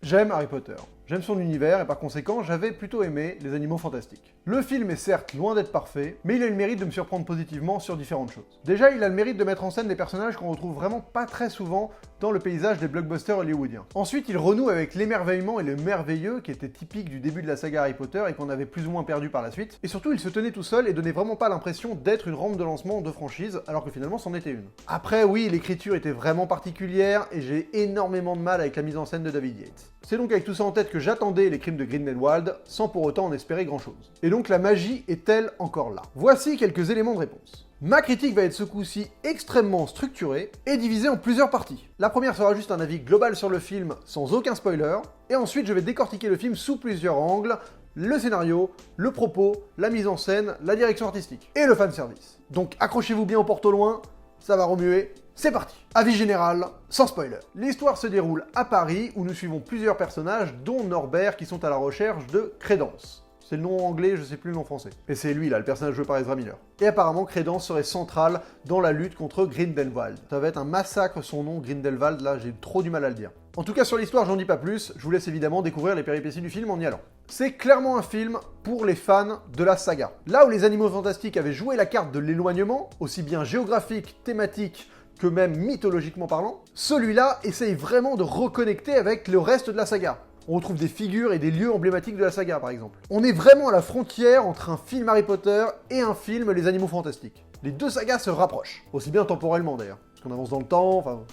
J'aime Harry Potter. J'aime son univers et par conséquent, j'avais plutôt aimé les animaux fantastiques. Le film est certes loin d'être parfait, mais il a le mérite de me surprendre positivement sur différentes choses. Déjà, il a le mérite de mettre en scène des personnages qu'on retrouve vraiment pas très souvent dans le paysage des blockbusters hollywoodiens. Ensuite, il renoue avec l'émerveillement et le merveilleux qui était typique du début de la saga Harry Potter et qu'on avait plus ou moins perdu par la suite. Et surtout, il se tenait tout seul et donnait vraiment pas l'impression d'être une rampe de lancement de franchise, alors que finalement c'en était une. Après, oui, l'écriture était vraiment particulière et j'ai énormément de mal avec la mise en scène de David Yates. C'est donc avec tout ça en tête que j'attendais les crimes de Grindelwald, sans pour autant en espérer grand chose. Et donc la magie est-elle encore là? Voici quelques éléments de réponse. Ma critique va être ce coup-ci extrêmement structurée et divisée en plusieurs parties. La première sera juste un avis global sur le film, sans aucun spoiler, et ensuite je vais décortiquer le film sous plusieurs angles, le scénario, le propos, la mise en scène, la direction artistique, et le fanservice. Donc accrochez-vous bien au porte au loin, ça va remuer. C'est parti. Avis général, sans spoiler. L'histoire se déroule à Paris, où nous suivons plusieurs personnages, dont Norbert, qui sont à la recherche de Crédence. C'est le nom anglais, je sais plus le nom français. Et c'est lui là, le personnage joué par Ezra Miller. Et apparemment, Crédence serait central dans la lutte contre Grindelwald. Ça va être un massacre son nom, Grindelwald, là j'ai trop du mal à le dire. En tout cas sur l'histoire, j'en dis pas plus, je vous laisse évidemment découvrir les péripéties du film en y allant. C'est clairement un film pour les fans de la saga. Là où les Animaux Fantastiques avaient joué la carte de l'éloignement, aussi bien géographique, thématique, que même mythologiquement parlant, celui-là essaye vraiment de reconnecter avec le reste de la saga. On retrouve des figures et des lieux emblématiques de la saga, par exemple. On est vraiment à la frontière entre un film Harry Potter et un film Les Animaux Fantastiques. Les deux sagas se rapprochent, aussi bien temporellement d'ailleurs, parce qu'on avance dans le temps, enfin...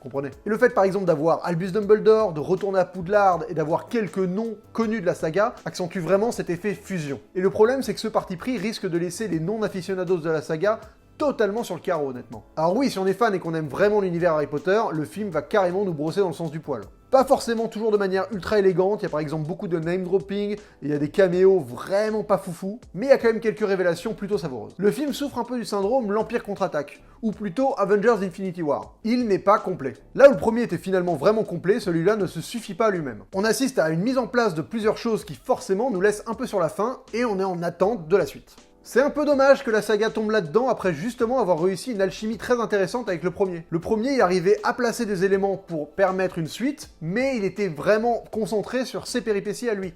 comprenez. Et le fait par exemple d'avoir Albus Dumbledore, de retourner à Poudlard et d'avoir quelques noms connus de la saga accentue vraiment cet effet fusion. Et le problème c'est que ce parti pris risque de laisser les non-aficionados de la saga totalement sur le carreau, honnêtement. Alors oui, si on est fan et qu'on aime vraiment l'univers Harry Potter, le film va carrément nous brosser dans le sens du poil. Pas forcément toujours de manière ultra élégante, il y a par exemple beaucoup de name dropping, et il y a des caméos vraiment pas foufou, mais il y a quand même quelques révélations plutôt savoureuses. Le film souffre un peu du syndrome l'Empire contre-attaque, ou plutôt Avengers Infinity War. Il n'est pas complet. Là où le premier était finalement vraiment complet, celui-là ne se suffit pas à lui-même. On assiste à une mise en place de plusieurs choses qui forcément nous laissent un peu sur la faim, et on est en attente de la suite. C'est un peu dommage que la saga tombe là-dedans après justement avoir réussi une alchimie très intéressante avec le premier. Le premier, il arrivait à placer des éléments pour permettre une suite, mais il était vraiment concentré sur ses péripéties à lui.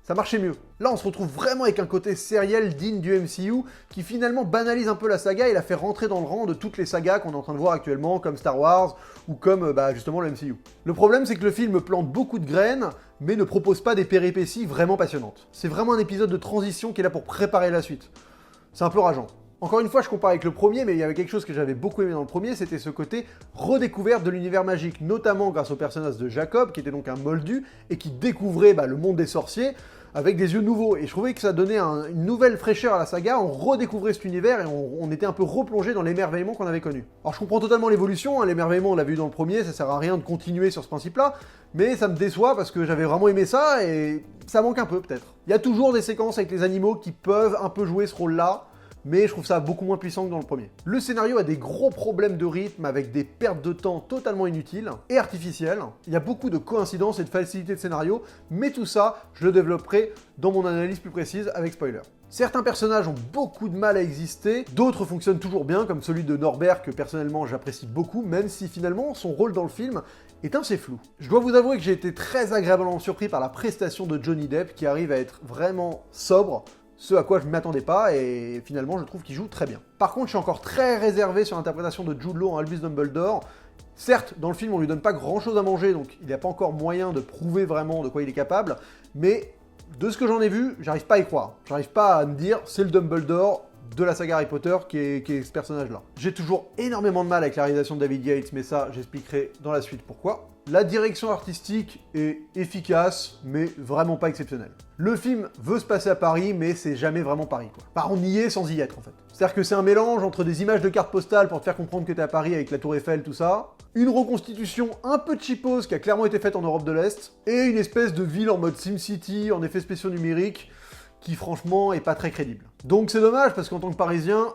Ça marchait mieux. Là, on se retrouve vraiment avec un côté sériel digne du MCU qui finalement banalise un peu la saga et la fait rentrer dans le rang de toutes les sagas qu'on est en train de voir actuellement, comme Star Wars ou comme justement le MCU. Le problème, c'est que le film plante beaucoup de graines, mais ne propose pas des péripéties vraiment passionnantes. C'est vraiment un épisode de transition qui est là pour préparer la suite. C'est un peu rageant. Encore une fois, je compare avec le premier, mais il y avait quelque chose que j'avais beaucoup aimé dans le premier, c'était ce côté redécouverte de l'univers magique, notamment grâce au personnage de Jacob, qui était donc un moldu, et qui découvrait le monde des sorciers avec des yeux nouveaux. Et je trouvais que ça donnait une nouvelle fraîcheur à la saga, on redécouvrait cet univers et on était un peu replongé dans l'émerveillement qu'on avait connu. Alors je comprends totalement l'évolution, hein, l'émerveillement on l'a vu dans le premier, ça sert à rien de continuer sur ce principe-là, mais ça me déçoit parce que j'avais vraiment aimé ça et ça manque un peu peut-être. Il y a toujours des séquences avec les animaux qui peuvent un peu jouer ce rôle-là, mais je trouve ça beaucoup moins puissant que dans le premier. Le scénario a des gros problèmes de rythme avec des pertes de temps totalement inutiles et artificielles. Il y a beaucoup de coïncidences et de facilité de scénario, mais tout ça, je le développerai dans mon analyse plus précise avec spoiler. Certains personnages ont beaucoup de mal à exister, d'autres fonctionnent toujours bien, comme celui de Norbert que personnellement j'apprécie beaucoup, même si finalement son rôle dans le film est assez flou. Je dois vous avouer que j'ai été très agréablement surpris par la prestation de Johnny Depp qui arrive à être vraiment sobre, ce à quoi je ne m'attendais pas, et finalement je trouve qu'il joue très bien. Par contre, je suis encore très réservé sur l'interprétation de Jude Law en Albus Dumbledore. Certes, dans le film, on lui donne pas grand-chose à manger, donc il n'y a pas encore moyen de prouver vraiment de quoi il est capable, mais de ce que j'en ai vu, j'arrive pas à y croire. J'arrive pas à me dire, c'est le Dumbledore de la saga Harry Potter qui est ce personnage-là. J'ai toujours énormément de mal avec la réalisation de David Yates, mais ça, j'expliquerai dans la suite pourquoi. La direction artistique est efficace, mais vraiment pas exceptionnelle. Le film veut se passer à Paris, mais c'est jamais vraiment Paris, quoi. Bah, on y est sans y être, en fait. C'est-à-dire que c'est un mélange entre des images de cartes postales pour te faire comprendre que t'es à Paris avec la Tour Eiffel, tout ça, une reconstitution un peu cheapos qui a clairement été faite en Europe de l'Est, et une espèce de ville en mode SimCity, en effets spéciaux numériques, qui franchement est pas très crédible. Donc c'est dommage, parce qu'en tant que Parisien,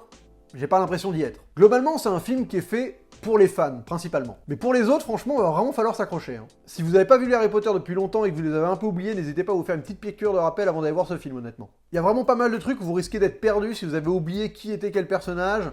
j'ai pas l'impression d'y être. Globalement, c'est un film qui est fait pour les fans, principalement. Mais pour les autres, franchement, il va vraiment falloir s'accrocher. Hein. Si vous n'avez pas vu les Harry Potter depuis longtemps et que vous les avez un peu oubliés, n'hésitez pas à vous faire une petite piqûre de rappel avant d'aller voir ce film, honnêtement. Il y a vraiment pas mal de trucs où vous risquez d'être perdu si vous avez oublié qui était quel personnage,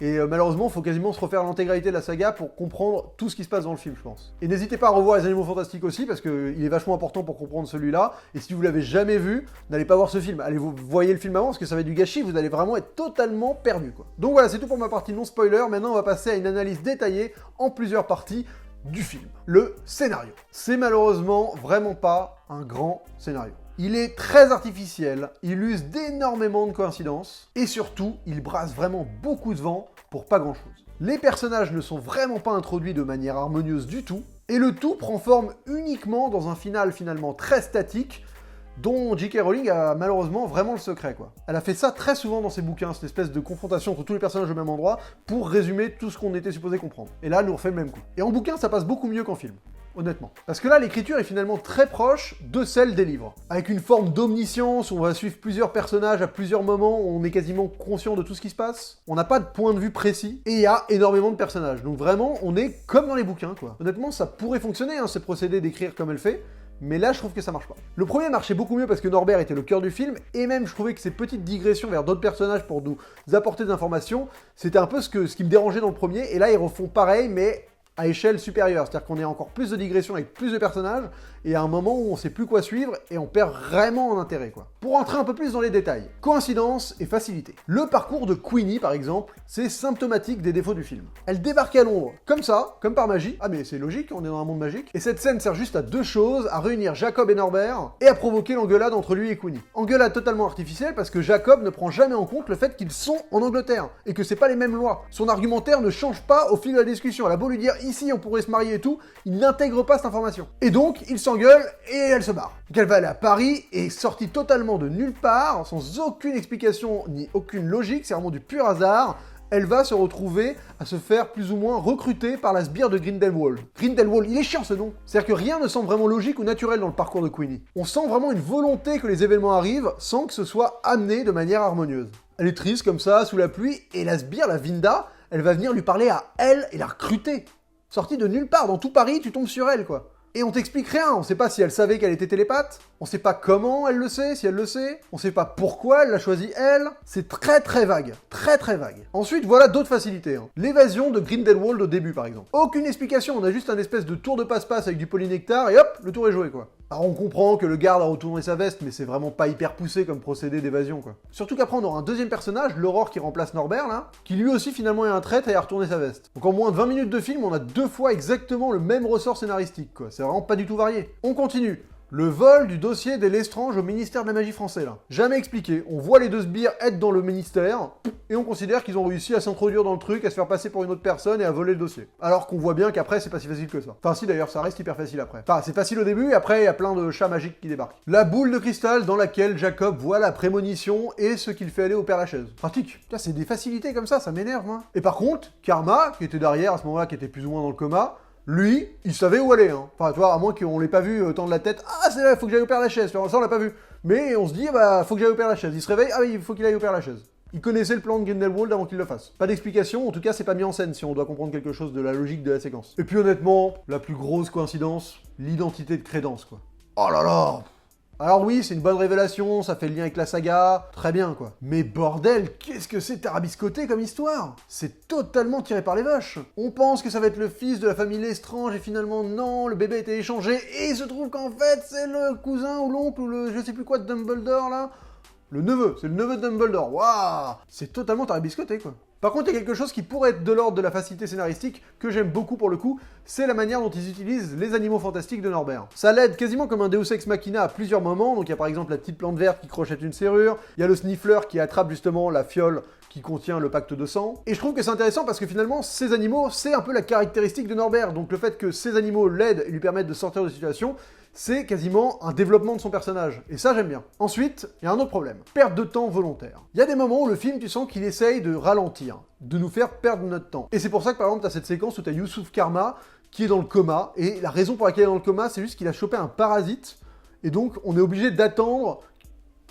Et malheureusement, il faut quasiment se refaire l'intégralité de la saga pour comprendre tout ce qui se passe dans le film, je pense. Et n'hésitez pas à revoir les Animaux Fantastiques aussi, parce qu'il est vachement important pour comprendre celui-là. Et si vous l'avez jamais vu, n'allez pas voir ce film. Allez, vous voyez le film avant, parce que ça va être du gâchis, vous allez vraiment être totalement perdu, quoi. Donc voilà, c'est tout pour ma partie non spoiler. Maintenant, on va passer à une analyse détaillée en plusieurs parties du film. Le scénario. C'est malheureusement vraiment pas un grand scénario. Il est très artificiel, il use d'énormément de coïncidences, et surtout, il brasse vraiment beaucoup de vent pour pas grand chose. Les personnages ne sont vraiment pas introduits de manière harmonieuse du tout, et le tout prend forme uniquement dans un final finalement très statique, dont J.K. Rowling a malheureusement vraiment le secret, quoi. Elle a fait ça très souvent dans ses bouquins, cette espèce de confrontation entre tous les personnages au même endroit, pour résumer tout ce qu'on était supposé comprendre. Et là, elle nous refait le même coup. Et en bouquin, ça passe beaucoup mieux qu'en film. Honnêtement. Parce que là, l'écriture est finalement très proche de celle des livres. Avec une forme d'omniscience, où on va suivre plusieurs personnages à plusieurs moments, où on est quasiment conscient de tout ce qui se passe. On n'a pas de point de vue précis, et il y a énormément de personnages. Donc vraiment, on est comme dans les bouquins, quoi. Honnêtement, ça pourrait fonctionner, hein, ce procédé d'écrire comme elle fait, mais là, je trouve que ça marche pas. Le premier marchait beaucoup mieux parce que Norbert était le cœur du film, et même je trouvais que ces petites digressions vers d'autres personnages pour nous apporter des informations, c'était un peu ce qui me dérangeait dans le premier, et là, ils refont pareil, mais à échelle supérieure, c'est-à-dire qu'on est encore plus de digressions avec plus de personnages, et à un moment où on sait plus quoi suivre, et on perd vraiment en intérêt, quoi. Pour entrer un peu plus dans les détails, coïncidence et facilité. Le parcours de Queenie, par exemple, c'est symptomatique des défauts du film. Elle débarque à Londres, comme ça, comme par magie, ah mais c'est logique, on est dans un monde magique, et cette scène sert juste à deux choses, à réunir Jacob et Norbert, et à provoquer l'engueulade entre lui et Queenie. Engueulade totalement artificielle, parce que Jacob ne prend jamais en compte le fait qu'ils sont en Angleterre, et que c'est pas les mêmes lois. Son argumentaire ne change pas au fil de la discussion, elle a beau lui dire ici on pourrait se marier et tout, il n'intègre pas cette information. Et donc, il s'engueule et elle se barre. Donc elle va aller à Paris et est sortie totalement de nulle part, sans aucune explication ni aucune logique, c'est vraiment du pur hasard. Elle va se retrouver à se faire plus ou moins recruter par la sbire de Grindelwald. Grindelwald, il est chiant ce nom. C'est-à-dire que rien ne semble vraiment logique ou naturel dans le parcours de Queenie. On sent vraiment une volonté que les événements arrivent sans que ce soit amené de manière harmonieuse. Elle est triste comme ça, sous la pluie, et la sbire, la Vinda, elle va venir lui parler à elle et la recruter. Sortie de nulle part, dans tout Paris, tu tombes sur elle, quoi. Et on t'explique rien, on sait pas si elle savait qu'elle était télépathe, on sait pas comment elle le sait, si elle le sait, on sait pas pourquoi elle l'a choisi elle, c'est très très vague, très très vague. Ensuite, voilà d'autres facilités, hein. L'évasion de Grindelwald au début par exemple. Aucune explication, on a juste un espèce de tour de passe-passe avec du polynectar et hop, le tour est joué quoi. Alors on comprend que le garde a retourné sa veste, mais c'est vraiment pas hyper poussé comme procédé d'évasion quoi. Surtout qu'après on aura un deuxième personnage, l'Aurore qui remplace Norbert là, qui lui aussi finalement est un traître et a retourné sa veste. Donc en moins de 20 minutes de film, on a deux fois exactement le même ressort scénaristique quoi, c'est vraiment pas du tout varié. On continue. Le vol du dossier des Lestrange au ministère de la magie français, là. Jamais expliqué. On voit les deux sbires être dans le ministère, et on considère qu'ils ont réussi à s'introduire dans le truc, à se faire passer pour une autre personne et à voler le dossier. Alors qu'on voit bien qu'après, c'est pas si facile que ça. Enfin si d'ailleurs, ça reste hyper facile après. Enfin, c'est facile au début, et après, il y a plein de chats magiques qui débarquent. La boule de cristal dans laquelle Jacob voit la prémonition et ce qu'il fait aller au Père-Lachaise. Pratique. Putain, c'est des facilités comme ça m'énerve, moi. Et par contre, Karma, qui était derrière à ce moment-là, qui était plus ou moins dans le coma, lui, il savait où aller, hein. Enfin, tu vois, à moins qu'on l'ait pas vu tendre la tête. Ah, c'est là, faut que j'aille au Père-Lachaise. Ça, on l'a pas vu. Mais on se dit, bah, faut que j'aille au Père-Lachaise. Il se réveille, ah oui, il faut qu'il aille au Père-Lachaise. Il connaissait le plan de Grindelwald avant qu'il le fasse. Pas d'explication, en tout cas, c'est pas mis en scène si on doit comprendre quelque chose de la logique de la séquence. Et puis honnêtement, la plus grosse coïncidence, l'identité de Crédence, quoi. Oh là là! Alors oui, c'est une bonne révélation, ça fait le lien avec la saga, très bien quoi. Mais bordel, qu'est-ce que c'est tarabiscoté comme histoire? C'est totalement tiré par les vaches. On pense que ça va être le fils de la famille Lestrange et finalement non, le bébé a été échangé et il se trouve qu'en fait c'est le cousin ou l'oncle ou le je sais plus quoi de Dumbledore là. Le neveu, c'est le neveu de Dumbledore, waouh! C'est totalement tarabiscoté quoi. Par contre, il y a quelque chose qui pourrait être de l'ordre de la facilité scénaristique, que j'aime beaucoup pour le coup, c'est la manière dont ils utilisent les animaux fantastiques de Norbert. Ça l'aide quasiment comme un Deus Ex Machina à plusieurs moments, donc il y a par exemple la petite plante verte qui crochette une serrure, il y a le Sniffler qui attrape justement la fiole qui contient le pacte de sang. Et je trouve que c'est intéressant parce que finalement, ces animaux, c'est un peu la caractéristique de Norbert, donc le fait que ces animaux l'aident et lui permettent de sortir de situations, c'est quasiment un développement de son personnage. Et ça, j'aime bien. Ensuite, il y a un autre problème. Perte de temps volontaire. Il y a des moments où le film, tu sens qu'il essaye de ralentir, de nous faire perdre notre temps. Et c'est pour ça que, par exemple, t'as cette séquence où t'as Youssouf Karma qui est dans le coma, et la raison pour laquelle il est dans le coma, c'est juste qu'il a chopé un parasite, et donc on est obligé d'attendre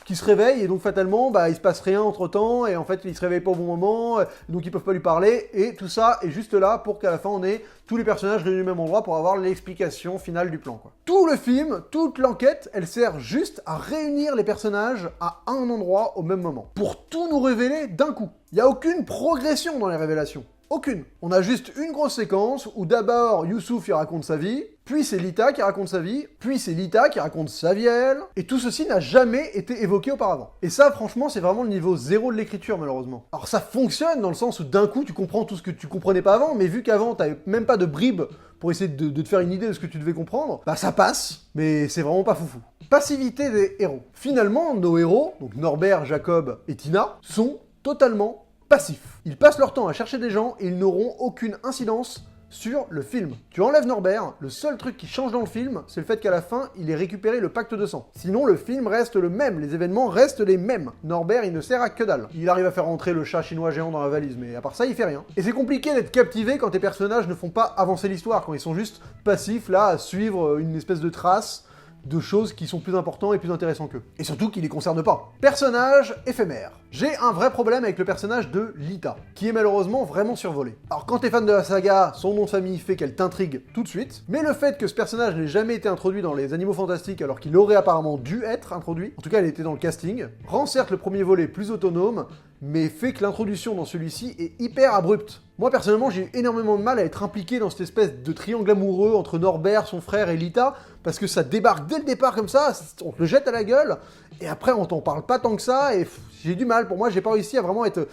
qui se réveille et donc fatalement il se passe rien entre temps et en fait il se réveille pas au bon moment, donc ils peuvent pas lui parler et tout ça est juste là pour qu'à la fin on ait tous les personnages réunis au même endroit pour avoir l'explication finale du plan, quoi. Tout le film, toute l'enquête, elle sert juste à réunir les personnages à un endroit au même moment, pour tout nous révéler d'un coup. Il n'y a aucune progression dans les révélations. Aucune. On a juste une grosse séquence où d'abord Youssouf il raconte sa vie, puis c'est Lita qui raconte sa vie, puis c'est Lita qui raconte sa vie à elle, et tout ceci n'a jamais été évoqué auparavant. Et ça, franchement, c'est vraiment le niveau 0 de l'écriture, malheureusement. Alors ça fonctionne dans le sens où d'un coup tu comprends tout ce que tu comprenais pas avant, mais vu qu'avant t'avais même pas de bribes pour essayer de te faire une idée de ce que tu devais comprendre, ça passe, mais c'est vraiment pas foufou. Passivité des héros. Finalement, nos héros, donc Norbert, Jacob et Tina, sont totalement passifs. Ils passent leur temps à chercher des gens et ils n'auront aucune incidence sur le film. Tu enlèves Norbert, le seul truc qui change dans le film, c'est le fait qu'à la fin, il ait récupéré le pacte de sang. Sinon, le film reste le même, les événements restent les mêmes. Norbert, il ne sert à que dalle. Il arrive à faire rentrer le chat chinois géant dans la valise, mais à part ça, il fait rien. Et c'est compliqué d'être captivé quand tes personnages ne font pas avancer l'histoire, quand ils sont juste passifs, là, à suivre une espèce de trace de choses qui sont plus importantes et plus intéressantes qu'eux. Et surtout qui les concernent pas. Personnage éphémère. J'ai un vrai problème avec le personnage de Lita, qui est malheureusement vraiment survolé. Alors quand t'es fan de la saga, son nom de famille fait qu'elle t'intrigue tout de suite, mais le fait que ce personnage n'ait jamais été introduit dans les Animaux Fantastiques alors qu'il aurait apparemment dû être introduit, en tout cas elle était dans le casting, rend certes le premier volet plus autonome, mais fait que l'introduction dans celui-ci est hyper abrupte. Moi personnellement j'ai eu énormément de mal à être impliqué dans cette espèce de triangle amoureux entre Norbert, son frère et Lita, parce que ça débarque dès le départ comme ça, on te le jette à la gueule, et après on t'en parle pas tant que ça, et j'ai du mal, pour moi j'ai pas réussi à vraiment être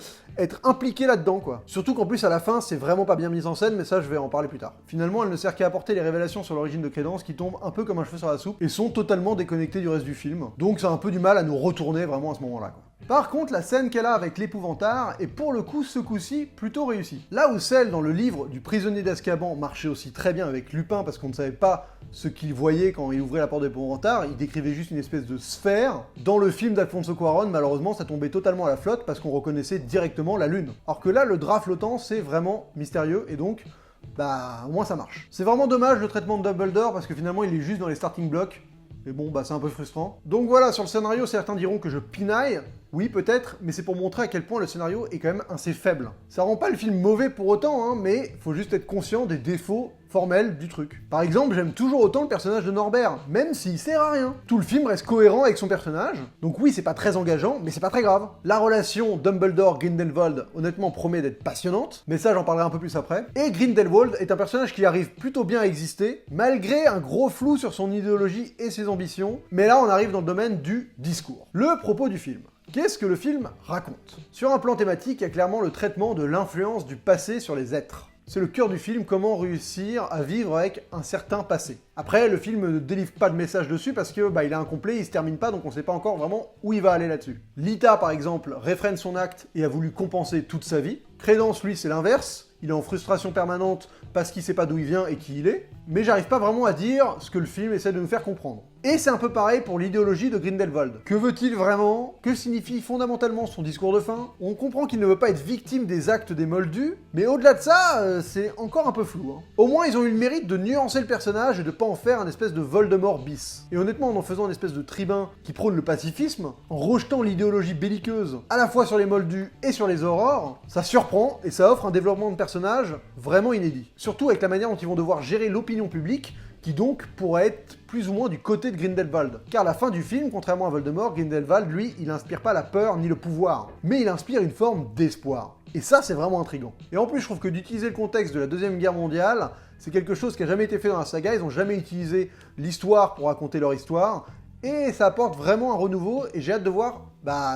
impliqué là-dedans, quoi. Surtout qu'en plus à la fin c'est vraiment pas bien mis en scène, mais ça je vais en parler plus tard. Finalement elle ne sert qu'à apporter les révélations sur l'origine de Crédence qui tombent un peu comme un cheveu sur la soupe, et sont totalement déconnectées du reste du film, donc ça a un peu du mal à nous retourner vraiment à ce moment-là, quoi. Par contre, la scène qu'elle a avec l'Épouvantard est pour le coup, ce coup-ci, plutôt réussie. Là où celle dans le livre du prisonnier d'Azkaban marchait aussi très bien avec Lupin parce qu'on ne savait pas ce qu'il voyait quand il ouvrait la porte de l'Épouvantard, il décrivait juste une espèce de sphère. Dans le film d'Alfonso Cuarón, malheureusement, ça tombait totalement à la flotte parce qu'on reconnaissait directement la lune. Alors que là, le drap flottant, c'est vraiment mystérieux et donc, au moins ça marche. C'est vraiment dommage le traitement de Dumbledore parce que finalement, il est juste dans les starting blocks. Mais bon, c'est un peu frustrant. Donc voilà, sur le scénario, certains diront que je pinaille. Oui, peut-être, mais c'est pour montrer à quel point le scénario est quand même assez faible. Ça rend pas le film mauvais pour autant, mais faut juste être conscient des défauts formels du truc. Par exemple, j'aime toujours autant le personnage de Norbert, même s'il sert à rien. Tout le film reste cohérent avec son personnage, donc oui, c'est pas très engageant, mais c'est pas très grave. La relation Dumbledore-Grindelwald, honnêtement, promet d'être passionnante, mais ça, j'en parlerai un peu plus après. Et Grindelwald est un personnage qui arrive plutôt bien à exister, malgré un gros flou sur son idéologie et ses ambitions, mais là, on arrive dans le domaine du discours. Le propos du film. Qu'est-ce que le film raconte? Sur un plan thématique, il y a clairement le traitement de l'influence du passé sur les êtres. C'est le cœur du film, comment réussir à vivre avec un certain passé. Après, le film ne délivre pas de message dessus parce que il est incomplet, il se termine pas, donc on sait pas encore vraiment où il va aller là-dessus. Lita, par exemple, réfrène son acte et a voulu compenser toute sa vie. Crédence, lui, c'est l'inverse. Il est en frustration permanente parce qu'il sait pas d'où il vient et qui il est. Mais j'arrive pas vraiment à dire ce que le film essaie de nous faire comprendre. Et c'est un peu pareil pour l'idéologie de Grindelwald. Que veut-il vraiment? Que signifie fondamentalement son discours de fin? On comprend qu'il ne veut pas être victime des actes des Moldus, mais au-delà de ça, c'est encore un peu flou. Au moins, ils ont eu le mérite de nuancer le personnage et de pas en faire un espèce de Voldemort bis. Et honnêtement, en faisant une espèce de tribun qui prône le pacifisme, en rejetant l'idéologie belliqueuse à la fois sur les Moldus et sur les Aurores, ça surprend et ça offre un développement de personnage vraiment inédit. Surtout avec la manière dont ils vont devoir gérer l'opinion publique, qui donc pourrait être plus ou moins du côté de Grindelwald. Car à la fin du film, contrairement à Voldemort, Grindelwald, lui, il inspire pas la peur ni le pouvoir, mais il inspire une forme d'espoir. Et ça, c'est vraiment intriguant. Et en plus, je trouve que d'utiliser le contexte de la Deuxième Guerre mondiale, c'est quelque chose qui a jamais été fait dans la saga, ils ont jamais utilisé l'histoire pour raconter leur histoire, et ça apporte vraiment un renouveau, et j'ai hâte de voir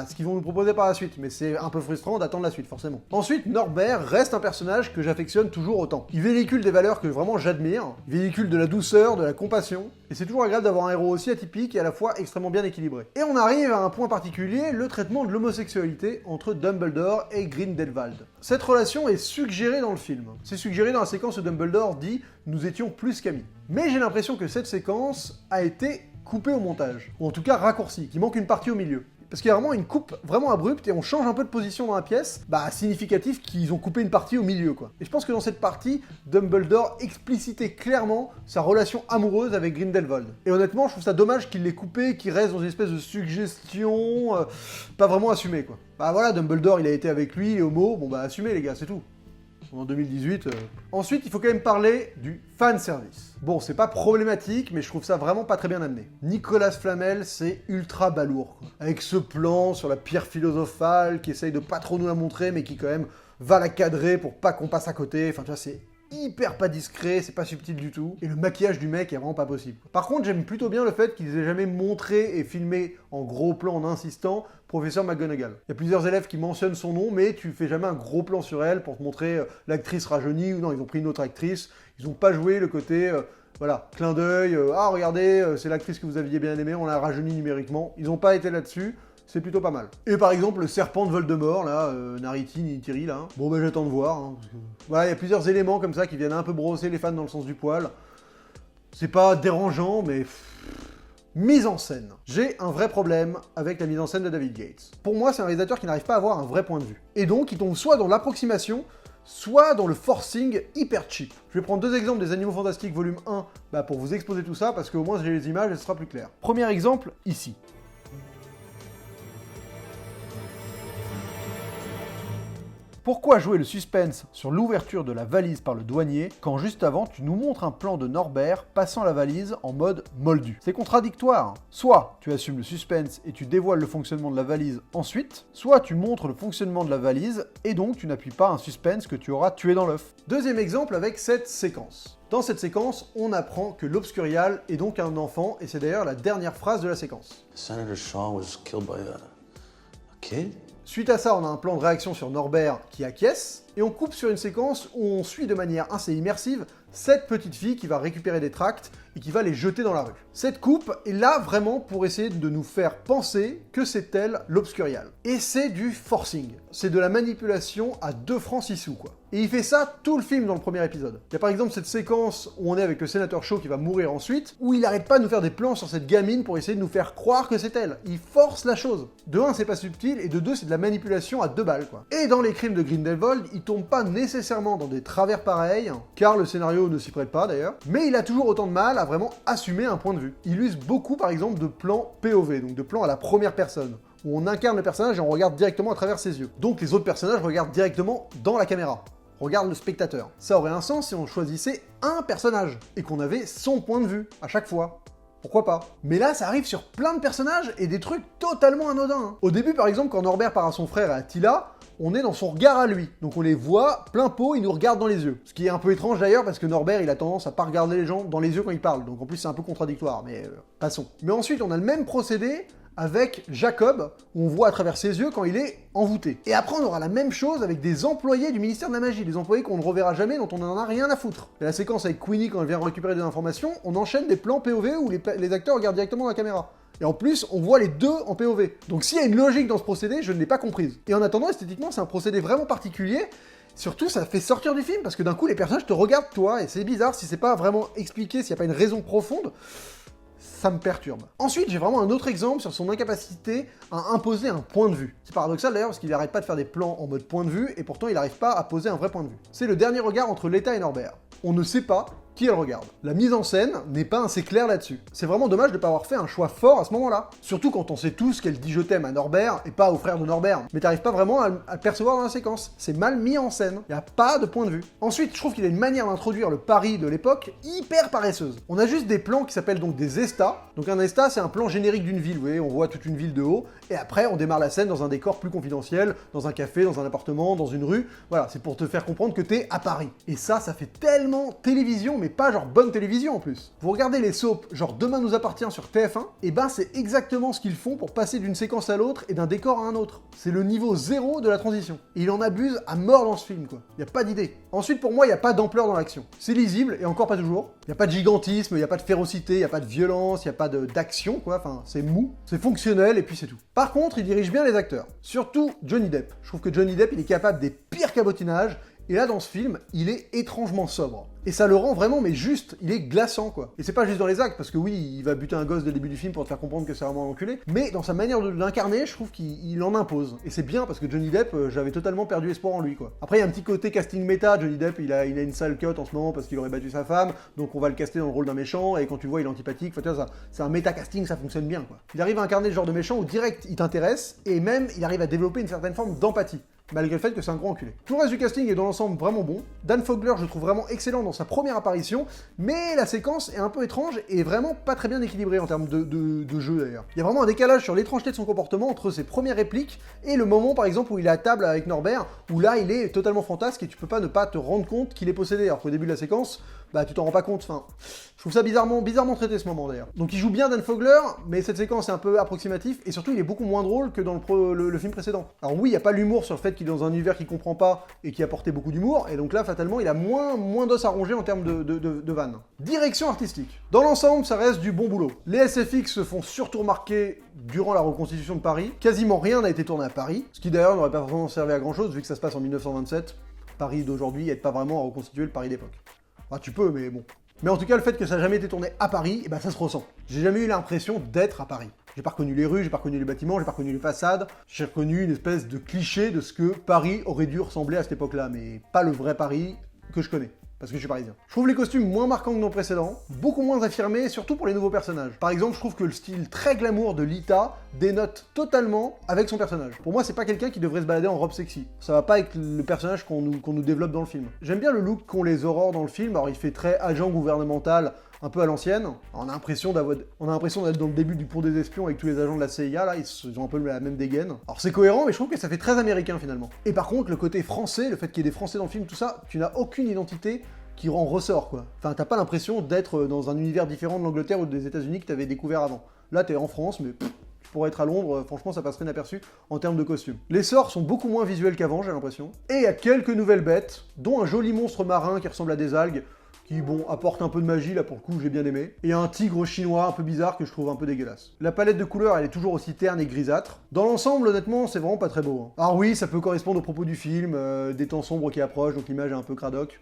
ce qu'ils vont nous proposer par la suite, mais c'est un peu frustrant d'attendre la suite, forcément. Ensuite, Norbert reste un personnage que j'affectionne toujours autant. Il véhicule des valeurs que vraiment j'admire, il véhicule de la douceur, de la compassion, et c'est toujours agréable d'avoir un héros aussi atypique et à la fois extrêmement bien équilibré. Et on arrive à un point particulier, le traitement de l'homosexualité entre Dumbledore et Grindelwald. Cette relation est suggérée dans le film. C'est suggéré dans la séquence où Dumbledore dit « nous étions plus qu'amis ». Mais j'ai l'impression que cette séquence a été coupée au montage, ou en tout cas raccourcie, qu'il manque une partie au milieu. parce qu'il y a vraiment une coupe vraiment abrupte et on change un peu de position dans la pièce, significatif qu'ils ont coupé une partie au milieu, quoi. Et je pense que dans cette partie, Dumbledore explicitait clairement sa relation amoureuse avec Grindelwald. Et honnêtement, je trouve ça dommage qu'il l'ait coupé, qu'il reste dans une espèce de suggestion pas vraiment assumée, quoi. Voilà, Dumbledore, il a été avec lui, il est homo, assumez les gars, c'est tout. En 2018. Ensuite, il faut quand même parler du fanservice. Bon, c'est pas problématique, mais je trouve ça vraiment pas très bien amené. Nicolas Flamel, c'est ultra balourd, quoi. Avec ce plan sur la pierre philosophale, qui essaye de pas trop nous la montrer, mais qui quand même va la cadrer pour pas qu'on passe à côté. Enfin, tu vois, c'est hyper pas discret, c'est pas subtil du tout. Et le maquillage du mec est vraiment pas possible. Par contre, j'aime plutôt bien le fait qu'ils aient jamais montré et filmé en gros plan en insistant Professeur McGonagall. Il y a plusieurs élèves qui mentionnent son nom, mais tu fais jamais un gros plan sur elle pour te montrer l'actrice rajeunie, ou non, ils ont pris une autre actrice. Ils ont pas joué le côté, clin d'œil, regardez, c'est l'actrice que vous aviez bien aimée, on l'a rajeunie numériquement. Ils ont pas été là-dessus. C'est plutôt pas mal. Et par exemple, le serpent de Voldemort, là, Nariti, Nitiri, là. J'attends de voir. Hein, parce que... Voilà, il y a plusieurs éléments comme ça qui viennent un peu brosser les fans dans le sens du poil. C'est pas dérangeant, mais... Mise en scène. J'ai un vrai problème avec la mise en scène de David Yates. Pour moi, c'est un réalisateur qui n'arrive pas à avoir un vrai point de vue. Et donc, il tombe soit dans l'approximation, soit dans le forcing hyper cheap. Je vais prendre deux exemples des Animaux Fantastiques volume 1 pour vous exposer tout ça, parce qu'au moins, si j'ai les images, et ce sera plus clair. Premier exemple, ici. Pourquoi jouer le suspense sur l'ouverture de la valise par le douanier quand juste avant tu nous montres un plan de Norbert passant la valise en mode moldu? C'est contradictoire. Soit tu assumes le suspense et tu dévoiles le fonctionnement de la valise ensuite, soit tu montres le fonctionnement de la valise et donc tu n'appuies pas un suspense que tu auras tué dans l'œuf. Deuxième exemple avec cette séquence. Dans cette séquence, on apprend que l'Obscurial est donc un enfant et c'est d'ailleurs la dernière phrase de la séquence. Senator Shaw was killed by a kid? Suite à ça, on a un plan de réaction sur Norbert qui acquiesce, et on coupe sur une séquence où on suit de manière assez immersive cette petite fille qui va récupérer des tracts et qui va les jeter dans la rue. Cette coupe est là vraiment pour essayer de nous faire penser que c'est elle l'Obscurial. Et c'est du forcing. C'est de la manipulation à 2 francs 6 sous, quoi. Et il fait ça tout le film dans le premier épisode. Il y a par exemple cette séquence où on est avec le sénateur Shaw qui va mourir ensuite, où il arrête pas de nous faire des plans sur cette gamine pour essayer de nous faire croire que c'est elle. Il force la chose. De 1, c'est pas subtil, et de 2, c'est de la manipulation à 2 balles, quoi. Et dans les crimes de Grindelwald, il tombe pas nécessairement dans des travers pareils, car le scénario ne s'y prête pas d'ailleurs, mais il a toujours autant de mal à vraiment assumer un point de vue. Il use beaucoup par exemple de plans POV, donc de plans à la première personne, où on incarne le personnage et on regarde directement à travers ses yeux. Donc les autres personnages regardent directement dans la caméra. Regarde le spectateur. Ça aurait un sens si on choisissait un personnage, et qu'on avait son point de vue, à chaque fois. Pourquoi pas? Mais là, ça arrive sur plein de personnages, et des trucs totalement anodins. Hein. Au début, par exemple, quand Norbert part à son frère et à Attila, on est dans son regard à lui. Donc on les voit plein pot, ils nous regardent dans les yeux. Ce qui est un peu étrange d'ailleurs, parce que Norbert, il a tendance à pas regarder les gens dans les yeux quand il parle. Donc en plus, c'est un peu contradictoire, mais passons. Mais ensuite, on a le même procédé avec Jacob, où on voit à travers ses yeux quand il est envoûté. Et après, on aura la même chose avec des employés du ministère de la Magie, des employés qu'on ne reverra jamais, dont on n'en a rien à foutre. Et la séquence avec Queenie, quand elle vient récupérer des informations, on enchaîne des plans POV où les acteurs regardent directement dans la caméra. Et en plus, on voit les deux en POV. Donc s'il y a une logique dans ce procédé, je ne l'ai pas comprise. Et en attendant, esthétiquement, c'est un procédé vraiment particulier. Surtout, ça fait sortir du film, parce que d'un coup, les personnages te regardent toi, et c'est bizarre, si c'est pas vraiment expliqué, s'il n'y a pas une raison profonde, ça me perturbe. Ensuite, j'ai vraiment un autre exemple sur son incapacité à imposer un point de vue. C'est paradoxal d'ailleurs, parce qu'il n'arrête pas de faire des plans en mode point de vue, et pourtant il n'arrive pas à poser un vrai point de vue. C'est le dernier regard entre Leta et Norbert. On ne sait pas qui elle regarde. La mise en scène n'est pas assez claire là-dessus. C'est vraiment dommage de ne pas avoir fait un choix fort à ce moment-là. Surtout quand on sait tous qu'elle dit je t'aime à Norbert et pas au frère de Norbert. Mais t'arrives pas vraiment à le percevoir dans la séquence. C'est mal mis en scène. Il n'y a pas de point de vue. Ensuite, je trouve qu'il a une manière d'introduire le Paris de l'époque hyper paresseuse. On a juste des plans qui s'appellent donc des estats. Donc un estat, c'est un plan générique d'une ville. Vous voyez, on voit toute une ville de haut. Et après, on démarre la scène dans un décor plus confidentiel, dans un café, dans un appartement, dans une rue. Voilà, c'est pour te faire comprendre que t'es à Paris. Et ça fait tellement télévision, mais pas genre bonne télévision en plus. Vous regardez les soaps, genre Demain nous appartient sur TF1, et ben c'est exactement ce qu'ils font pour passer d'une séquence à l'autre et d'un décor à un autre. C'est le niveau 0 de la transition. Et il en abuse à mort dans ce film, quoi. Y a pas d'idée. Ensuite, pour moi, y a pas d'ampleur dans l'action. C'est lisible, et encore pas toujours. Y a pas de gigantisme, y a pas de férocité, y a pas de violence, y a pas d'action, quoi. Enfin, c'est mou, c'est fonctionnel, et puis c'est tout. Par contre, il dirige bien les acteurs. Surtout Johnny Depp. Je trouve que Johnny Depp, il est capable des pires cabotinages, Et là, dans ce film, il est étrangement sobre. Et ça le rend vraiment, mais juste, il est glaçant, quoi. Et c'est pas juste dans les actes, parce que oui, il va buter un gosse dès le début du film pour te faire comprendre que c'est vraiment un enculé, mais dans sa manière de l'incarner, je trouve qu'il en impose. Et c'est bien, parce que Johnny Depp, j'avais totalement perdu espoir en lui, quoi. Après, il y a un petit côté casting méta, Johnny Depp, il a une sale cut en ce moment parce qu'il aurait battu sa femme, donc on va le caster dans le rôle d'un méchant, et quand tu le vois, il est antipathique, enfin, tu vois, c'est un méta-casting, ça fonctionne bien, quoi. Il arrive à incarner le genre de méchant où direct, il t'intéresse, et même, il arrive à développer une certaine forme d'empathie, malgré le fait que c'est un gros enculé. Tout le reste du casting est dans l'ensemble vraiment bon. Dan Fogler, je le trouve vraiment excellent dans sa première apparition, mais la séquence est un peu étrange et vraiment pas très bien équilibrée en termes de jeu d'ailleurs. Il y a vraiment un décalage sur l'étrangeté de son comportement entre ses premières répliques et le moment par exemple où il est à table avec Norbert, où là il est totalement fantasque et tu peux pas ne pas te rendre compte qu'il est possédé, alors qu'au début de la séquence, bah tu t'en rends pas compte, enfin... Je trouve ça bizarrement traité ce moment d'ailleurs. Donc il joue bien Dan Fogler, mais cette séquence est un peu approximative, et surtout il est beaucoup moins drôle que dans le film précédent. Alors oui, il n'y a pas l'humour sur le fait qu'il est dans un univers qu'il comprend pas, et qui apportait beaucoup d'humour, et donc là, fatalement, il a moins d'os à ronger en termes de vannes. Direction artistique. Dans l'ensemble, ça reste du bon boulot. Les SFX se font surtout remarquer durant la reconstitution de Paris. Quasiment rien n'a été tourné à Paris, ce qui d'ailleurs n'aurait pas vraiment servi à grand chose, vu que ça se passe en 1927. Paris d'aujourd'hui aide pas vraiment à reconstituer le Paris d'époque. Enfin, tu peux, mais bon. Mais en tout cas, le fait que ça n'a jamais été tourné à Paris, eh ben, ça se ressent. J'ai jamais eu l'impression d'être à Paris. J'ai pas reconnu les rues, j'ai pas reconnu les bâtiments, j'ai pas reconnu les façades. J'ai reconnu une espèce de cliché de ce que Paris aurait dû ressembler à cette époque-là, mais pas le vrai Paris que je connais. Parce que je suis parisien. Je trouve les costumes moins marquants que dans le précédent, beaucoup moins affirmés, surtout pour les nouveaux personnages. Par exemple, je trouve que le style très glamour de Lita dénote totalement avec son personnage. Pour moi, c'est pas quelqu'un qui devrait se balader en robe sexy. Ça va pas avec le personnage qu'on nous développe dans le film. J'aime bien le look qu'ont les aurores dans le film, alors il fait très agent gouvernemental, un peu à l'ancienne. On a l'impression d'être dans le début du pont des espions avec tous les agents de la CIA, là, ils ont un peu la même dégaine. Alors c'est cohérent, mais je trouve que ça fait très américain finalement. Et par contre, le côté français, le fait qu'il y ait des Français dans le film, tout ça, tu n'as aucune identité qui en ressort, quoi. Enfin, t'as pas l'impression d'être dans un univers différent de l'Angleterre ou des États-Unis que t'avais découvert avant. Là, t'es en France, mais pour être à Londres, franchement, ça passerait inaperçu en termes de costumes. Les sorts sont beaucoup moins visuels qu'avant, j'ai l'impression. Et il y a quelques nouvelles bêtes, dont un joli monstre marin qui ressemble à des algues, qui, bon, apporte un peu de magie, là, pour le coup, j'ai bien aimé. Et un tigre chinois un peu bizarre que je trouve un peu dégueulasse. La palette de couleurs, elle est toujours aussi terne et grisâtre. Dans l'ensemble, honnêtement, c'est vraiment pas très beau. Hein. Alors oui, ça peut correspondre au propos du film, des temps sombres qui approchent, donc l'image est un peu cradoc.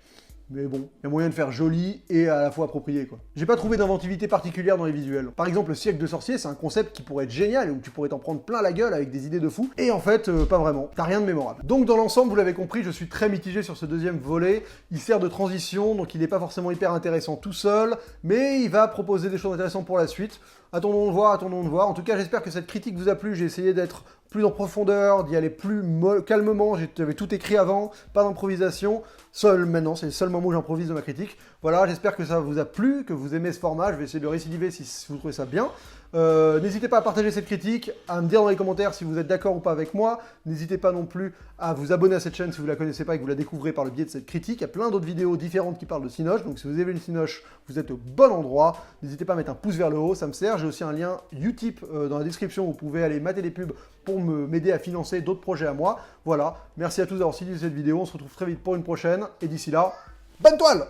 Mais bon, il y a moyen de faire joli et à la fois approprié, quoi. J'ai pas trouvé d'inventivité particulière dans les visuels. Par exemple, le siècle de sorciers, c'est un concept qui pourrait être génial et où tu pourrais t'en prendre plein la gueule avec des idées de fou. Et en fait, pas vraiment. T'as rien de mémorable. Donc dans l'ensemble, vous l'avez compris, je suis très mitigé sur ce deuxième volet. Il sert de transition, donc il n'est pas forcément hyper intéressant tout seul, mais il va proposer des choses intéressantes pour la suite. Attendons de voir, attendons de voir. En tout cas, j'espère que cette critique vous a plu. J'ai essayé d'être plus en profondeur, d'y aller plus calmement. J'avais tout écrit avant, pas d'improvisation. Maintenant, c'est le seul moment où j'improvise de ma critique. Voilà, j'espère que ça vous a plu, que vous aimez ce format. Je vais essayer de récidiver si vous trouvez ça bien. N'hésitez pas à partager cette critique, à me dire dans les commentaires si vous êtes d'accord ou pas avec moi. N'hésitez pas non plus à vous abonner à cette chaîne si vous ne la connaissez pas et que vous la découvrez par le biais de cette critique. Il y a plein d'autres vidéos différentes qui parlent de Cinoche, donc si vous aimez le Cinoche, vous êtes au bon endroit. N'hésitez pas à mettre un pouce vers le haut, ça me sert. J'ai aussi un lien Utip dans la description où vous pouvez aller mater les pubs pour m'aider à financer d'autres projets à moi. Voilà, merci à tous d'avoir suivi cette vidéo, on se retrouve très vite pour une prochaine, et d'ici là, bonne toile!